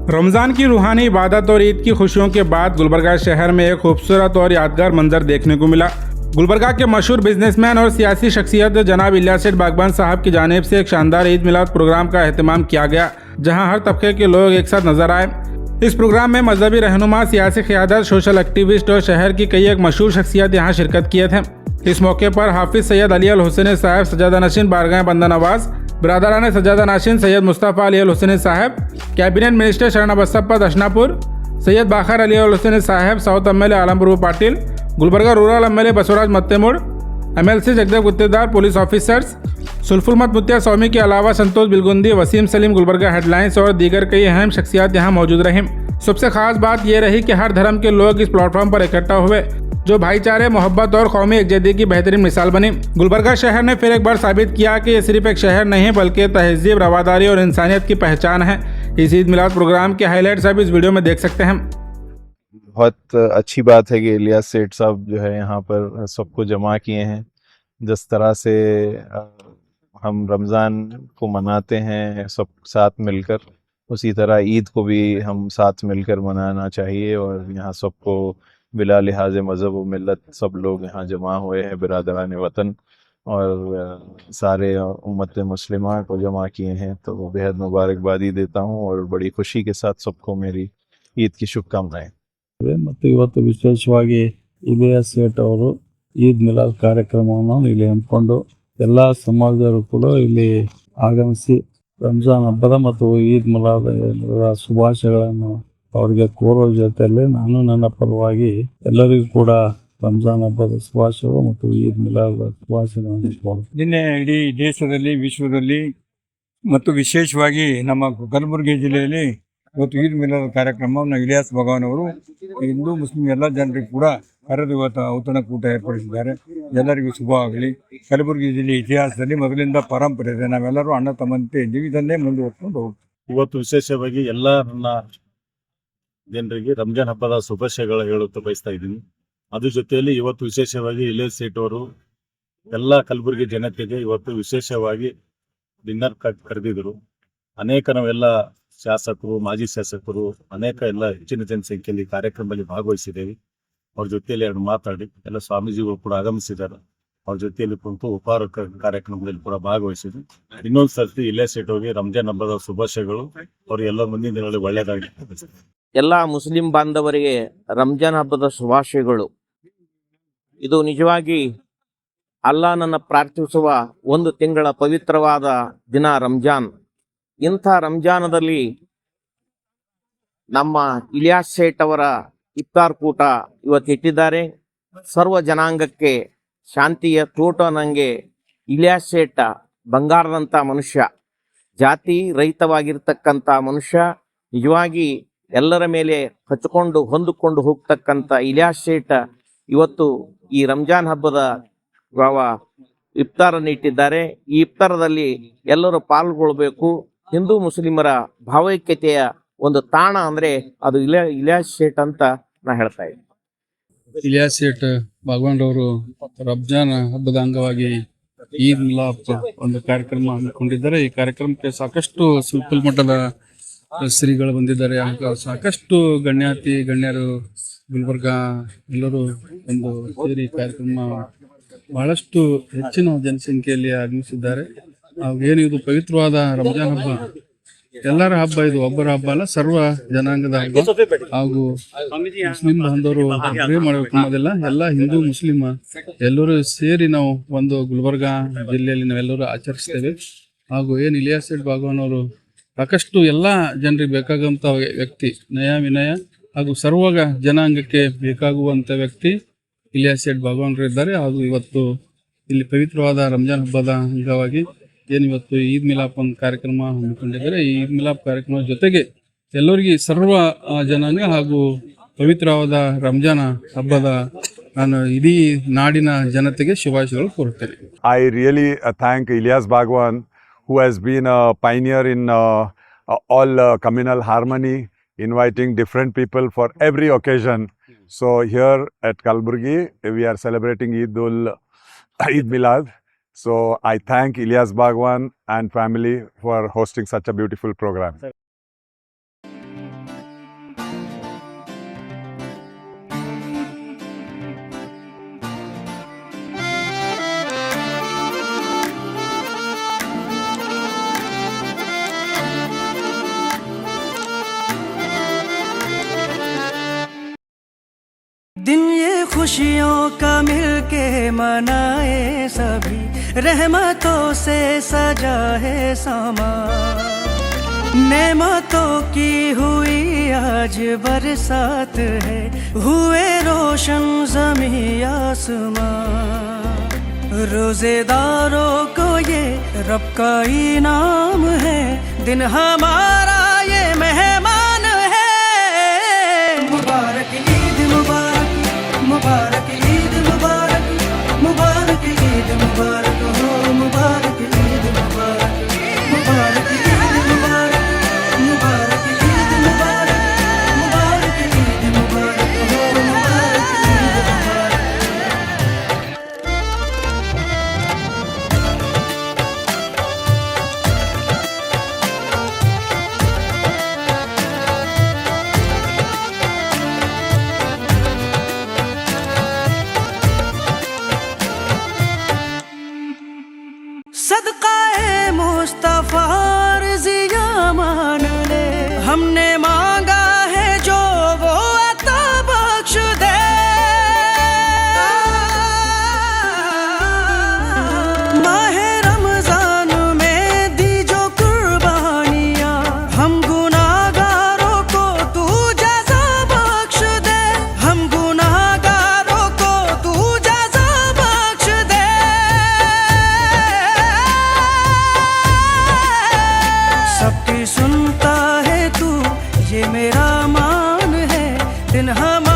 रमज़ान की रूहानी इबादत और ईद की खुशियों के बाद गुलबर्गा शहर में एक खूबसूरत और यादगार मंजर देखने को मिला। गुलबर्गा के मशहूर बिजनेसमैन और सियासी शख्सियत जनाब इलियास सेठ बागवान साहब की जानिब से एक शानदार ईद मिलाद प्रोग्राम का अहतमाम किया गया, जहां हर तबके के लोग एक साथ नजर आए। इस प्रोग्राम में मजहबी रहनुमा, सियासी क़यादत, सोशल एक्टिविस्ट और शहर की कई एक मशहूर शख्सियत यहाँ शिरकत किए थे। इस मौके पर हाफिज सैयद अली अल हुसैन साहब, सजादा नशीन बारगाह बंदा नवाज, बरदरान सजादा नाशिन सैयद मुस्तफ़ा अली अल हुसैन साहब, कैबिनेट मिनिस्टर शरण बसप्पा दशनापुर, सैयद बाखर अली अल हुसैन साहब, south MLA Alampur Patil, Gulbarga rural MLA Basavaraj Mattimud, MLC Jagdev Guttedar, police officers, सुल्फुलमत मुत्तिया स्वामी के अलावा संतोष बिलगुंदी, वसीम सलीम, गुलबर्गा हेडलाइंस और दीगर कई अहम शख्सियात यहाँ मौजूद रहीं। सबसे खास बात यह रही कि हर धर्म के लोग इस प्लेटफॉर्म पर इकट्ठा हुए, जो भाईचारे, मोहब्बत और कौमी एकजहती की बेहतरीन मिसाल बनी। गुलबर्गा शहर ने फिर एक बार साबित किया कि ये सिर्फ एक शहर नहीं बल्कि तहजीब, रवादारी और इंसानियत की पहचान है। इस ईद मिलाद प्रोग्राम के हाईलाइट्स आप इस वीडियो में देख सकते हैं। बहुत अच्छी बात है कि इलियास सेठ साहब जो है यहाँ पर सबको जमा किए हैं। जिस तरह से हम रमज़ान को मनाते हैं सब साथ मिलकर, उसी तरह ईद को भी हम साथ मिलकर मनाना चाहिए। और यहाँ सबको बिला लिहाज मज़हब व मिल्लत सब लोग यहाँ जमा हुए हैं, बिरादरान वतन और सारे उम्मत मुस्लिमा को जमा किए हैं। तो बेहद मुबारकबादी देता हूँ और बड़ी खुशी के साथ सबको मेरी ईद की शुभकामनाएं। ಮತ್ತು ಇವತ್ತು ವಿಶೇಷವಾಗಿ ಇಲಿಯಾಸ್ ಸೇಠ್ ಅವರು ಈದ್ ಮಿಲಾದ್ ಕಾರ್ಯಕ್ರಮವನ್ನು ಇಲ್ಲಿ ಹಮ್ಮಿಕೊಂಡು ಎಲ್ಲ ಸಮಾಜದವರು ಕೂಡ ಇಲ್ಲಿ ಆಗಮಿಸಿ ರಂಜಾನ್ ಹಬ್ಬದ ಮತ್ತು ಈದ್ ಮಿಲಾದ್ ಶುಭಾಶಯಗಳನ್ನು ಅವರಿಗೆ ಕೋರುವ ಜೊತೆಯಲ್ಲಿ ನಾನು ನನ್ನ ಪರವಾಗಿ ಎಲ್ಲರಿಗೂ ಕೂಡ ರಂಜಾನ್ ಹಬ್ಬದ ಶುಭಾಶಯ ಮತ್ತು ಈದ್ ಮಿಲಾದ್ ಶುಭಾಶಯಗಳನ್ನು ಕೋರುತ್ತೇನೆ. ನಿನ್ನೆ ಇಡೀ ದೇಶದಲ್ಲಿ, ವಿಶ್ವದಲ್ಲಿ ಮತ್ತು ವಿಶೇಷವಾಗಿ ನಮ್ಮ ಕಲಬುರಗಿ ಜಿಲ್ಲೆಯಲ್ಲಿ ಇವತ್ತು ಈದ್ ಮಿಲಾದ್ ಕಾರ್ಯಕ್ರಮವನ್ನು ಇಲಿಯಾಸ್ ಬಾಗವಾನ್ ಅವರು ಹಿಂದೂ ಮುಸ್ಲಿಂ ಎಲ್ಲ ಜನರಿಗೂ ಕೂಡ ಕರೆದು ಇವತ್ತು ಔತಣಕೂಟ ಏರ್ಪಡಿಸಿದ್ದಾರೆ. ಎಲ್ಲರಿಗೂ ಶುಭ ಆಗಲಿ. ಕಲಬುರಗಿ ಜಿಲ್ಲೆ ಇತಿಹಾಸದಲ್ಲಿ ಮೊದಲಿಂದ ಪರಂಪರೆ ಇದೆ, ನಾವೆಲ್ಲರೂ ಅಣ್ಣ ತಮ್ಮಂತೆ ಇದ್ದೀವಿ, ಇದನ್ನೇ ಮುಂದುವರ್ಕೊಂಡು ಹೋಗ್ತೀವಿ. ಇವತ್ತು ವಿಶೇಷವಾಗಿ ಎಲ್ಲ ನನ್ನ ಜನರಿಗೆ ರಂಜಾನ್ ಹಬ್ಬದ ಶುಭಾಶಯಗಳು ಹೇಳುತ್ತಾ ಬಯಸ್ತಾ ಇದ್ದೀನಿ. ಅದ್ರ ಜೊತೆಯಲ್ಲಿ ಇವತ್ತು ವಿಶೇಷವಾಗಿ ಇಲಿಯಾಸ್ ಸೇಠ್ ಅವರು ಎಲ್ಲ ಕಲಬುರಗಿ ಜನತೆಗೆ ಇವತ್ತು ವಿಶೇಷವಾಗಿ ಡಿನ್ನರ್ ಕರೆದಿದ್ರು. ಅನೇಕ ನಾವೆಲ್ಲ ಶಾಸಕರು, ಮಾಜಿ ಶಾಸಕರು, ಅನೇಕ ಎಲ್ಲ ಹೆಚ್ಚಿನ ಜನಸಂಖ್ಯೆಯಲ್ಲಿ ಕಾರ್ಯಕ್ರಮದಲ್ಲಿ ಭಾಗವಹಿಸಿದ್ದೇವೆ. ಅವ್ರ ಜೊತೆಯಲ್ಲಿ ಎರಡು ಮಾತಾಡಿ ಎಲ್ಲ ಸ್ವಾಮೀಜಿಗಳು ಕೂಡ ಆಗಮಿಸಿದ್ದಾರೆ. ಅವ್ರ ಜೊತೆಯಲ್ಲಿ ಕುಂತು ಉಪಹಾರ ಕಾರ್ಯಕ್ರಮದಲ್ಲಿ ಕೂಡ ಭಾಗವಹಿಸಿದ್ವಿ. ಇನ್ನೊಂದು ಸರ್ತಿ ಇಲಿಯಾಸ್ ಸೇಠ್ ಅವರಿಗೆ ರಂಜಾನ್ ಹಬ್ಬದ ಶುಭಾಶಯಗಳು. ಅವ್ರಿಗೆಲ್ಲ ಮುಂದಿನ ದಿನಗಳಲ್ಲಿ ಒಳ್ಳೆಯದಾಗಿ. ಎಲ್ಲ ಮುಸ್ಲಿಂ ಬಾಂಧವರಿಗೆ ರಂಜಾನ್ ಹಬ್ಬದ ಶುಭಾಶಯಗಳು. ಇದು ನಿಜವಾಗಿ ಅಲ್ಲಾಹನನ್ನು ಪ್ರಾರ್ಥಿಸುವ ಒಂದು ತಿಂಗಳ ಪವಿತ್ರವಾದ ದಿನ ರಂಜಾನ್. ಇಂಥ ರಂಜಾನದಲ್ಲಿ ನಮ್ಮ ಇಲಿಯಾಸ್ ಸೇಠ್ ಅವರ ಇಫ್ತಾರ್ ಕೂಟ ಇವತ್ತು ಇಟ್ಟಿದ್ದಾರೆ. ಸರ್ವ ಜನಾಂಗಕ್ಕೆ ಶಾಂತಿಯ ತೋಟ. ನನಗೆ ಇಲಿಯಾಸ್ ಸೇಠ ಬಂಗಾರದಂಥ ಮನುಷ್ಯ, ಜಾತಿ ರಹಿತವಾಗಿರ್ತಕ್ಕಂಥ ಮನುಷ್ಯ. ನಿಜವಾಗಿ ಎಲ್ಲರ ಮೇಲೆ ಹಚ್ಕೊಂಡು ಹೊಂದಿಕೊಂಡು ಹೋಗ್ತಕ್ಕಂಥ ಇಲಿಯಾಸ್ ಸೇಠ ಇವತ್ತು ಈ ರಂಜಾನ್ ಹಬ್ಬದ ಇಫ್ತಾರನ್ನು ಇಟ್ಟಿದ್ದಾರೆ. ಈ ಇಫ್ತಾರದಲ್ಲಿ ಎಲ್ಲರೂ ಪಾಲ್ಗೊಳ್ಬೇಕು. ಹಿಂದೂ ಮುಸ್ಲಿಮರ ಭಾವೈಕ್ಯತೆಯ ಒಂದು ತಾಣ ಅಂದರೆ ಅದು ಇಲಿಯಾಸ್ ಸೇಠ್ ಅಂತ ನಾ ಹೇಳ್ತಾ ಇದ್ದೀನಿ. ಇಲಿಯಾಸ್ ಸೇಠ್ ಬಾಗವಾನ್ ಅವರು ರಂಜಾನ್ ಹಬ್ಬದ ಅಂಗವಾಗಿ ಈದ್ ಮಿಲಾದ್ ಒಂದು ಕಾರ್ಯಕ್ರಮ ಹಮ್ಮಿಕೊಂಡಿದ್ದಾರೆ. ಈ ಕಾರ್ಯಕ್ರಮಕ್ಕೆ ಸಾಕಷ್ಟು ಸುಲ್ಪುಲ್ ಮಠದ ಶ್ರೀಗಳು ಬಂದಿದ್ದಾರೆ. ಸಾಕಷ್ಟು ಗಣ್ಯರು ಗುಲ್ಬರ್ಗಾ ಎಲ್ಲರೂ ಒಂದು ಸೇರಿ ಕಾರ್ಯಕ್ರಮ ಬಹಳಷ್ಟು ಹೆಚ್ಚಿನ ಜನಸಂಖ್ಯೆಯಲ್ಲಿ ಆಗಮಿಸಿದ್ದಾರೆ. ಏನು ಇದು ಪವಿತ್ರವಾದ ರಂಜಾನ್ ಹಬ್ಬ ಎಲ್ಲರ ಹಬ್ಬ, ಇದು ಒಬ್ಬರ ಹಬ್ಬ ಅಲ್ಲ, ಸರ್ವ ಜನಾಂಗದ ಹಬ್ಬ. ಹಾಗೂ ಮುಸ್ಲಿಂ ಬಾಂಧವರು ಒಬ್ಬರೇ ಮಾಡಬೇಕು ಅನ್ನೋದಿಲ್ಲ, ಎಲ್ಲ ಹಿಂದೂ ಮುಸ್ಲಿಂ ಎಲ್ಲರೂ ಸೇರಿ ನಾವು ಒಂದು ಗುಲ್ಬರ್ಗಾ ಜಿಲ್ಲೆಯಲ್ಲಿ ನಾವೆಲ್ಲರೂ ಆಚರಿಸ್ತೇವೆ. ಹಾಗೂ ಏನು ಇಲಿಯಾಸ್ ಸೇಠ್ ಬಾಗವಾನ್ ಅವರು ಸಾಕಷ್ಟು ಎಲ್ಲ ಜನರಿಗೆ ಬೇಕಾಗುವಂಥ ವ್ಯಕ್ತಿ, ನಯ ವಿನಯ ಹಾಗೂ ಸರ್ವ ಜನಾಂಗಕ್ಕೆ ಬೇಕಾಗುವಂಥ ವ್ಯಕ್ತಿ ಇಲಿಯಾಸ್ ಸೇಠ್ ಬಾಗವಾನ್ ಇದ್ದಾರೆ. ಹಾಗೂ ಇವತ್ತು ಇಲ್ಲಿ ಪವಿತ್ರವಾದ ರಂಜಾನ್ ಹಬ್ಬದ ಅಂಗವಾಗಿ ಏನು ಇವತ್ತು ಈದ್ ಮಿಲಾಪ್ ಒಂದು ಕಾರ್ಯಕ್ರಮ ಹಮ್ಮಿಕೊಂಡಿದ್ದಾರೆ. ಈ ಈದ್ ಮಿಲಾಪ್ ಕಾರ್ಯಕ್ರಮದ ಜೊತೆಗೆ ಎಲ್ಲರಿಗೆ ಸರ್ವ ಜನಾಂಗ ಹಾಗೂ ಪವಿತ್ರವಾದ ರಂಜಾನ್ ಹಬ್ಬದ ನಾನು ಇಡೀ ನಾಡಿನ ಜನತೆಗೆ ಶುಭಾಶಯಗಳು ಕೋರುತ್ತೇನೆ. I really thank Ilyas Bagwan, who has been a pioneer in all communal harmony, inviting different people for every occasion. So here at Kalburgi, we are celebrating Eid Milad. So I thank Ilyas Bagwan and family for hosting such a beautiful program. खुशियों का मिलके मनाए सभी, रहमतों से सजा है सामा, नेमतों की हुई आज बरसात है, हुए रोशन ज़मीं आसमां। रोजेदारों को ये रब का इनाम है, दिन हमारा ये मेहमान है। मुबारक ईद मुबारक, मुबारक ईद मुबारक, मुबारक ईद मुबारक हो, मुबारक ईद मुबारक, मुबारक ईद मुबारक, मुबारक ईद मुबारक, मुबारक ईद मुबारक हो, मुबारक ईद मुबारक। सदकाए मुस्तफा रज़िया मान ले, हमने मांगा है जो वो अता बख्श दे। माहे रमजान में दी जो कुर्बानियाँ, हम गुनाहगारों को तू जज़ा बख्श दे, हम गुनाहगारों को तू जज़ा बख्श दे। सबकी सुनता है तू, ये मेरा मान है, दिन हम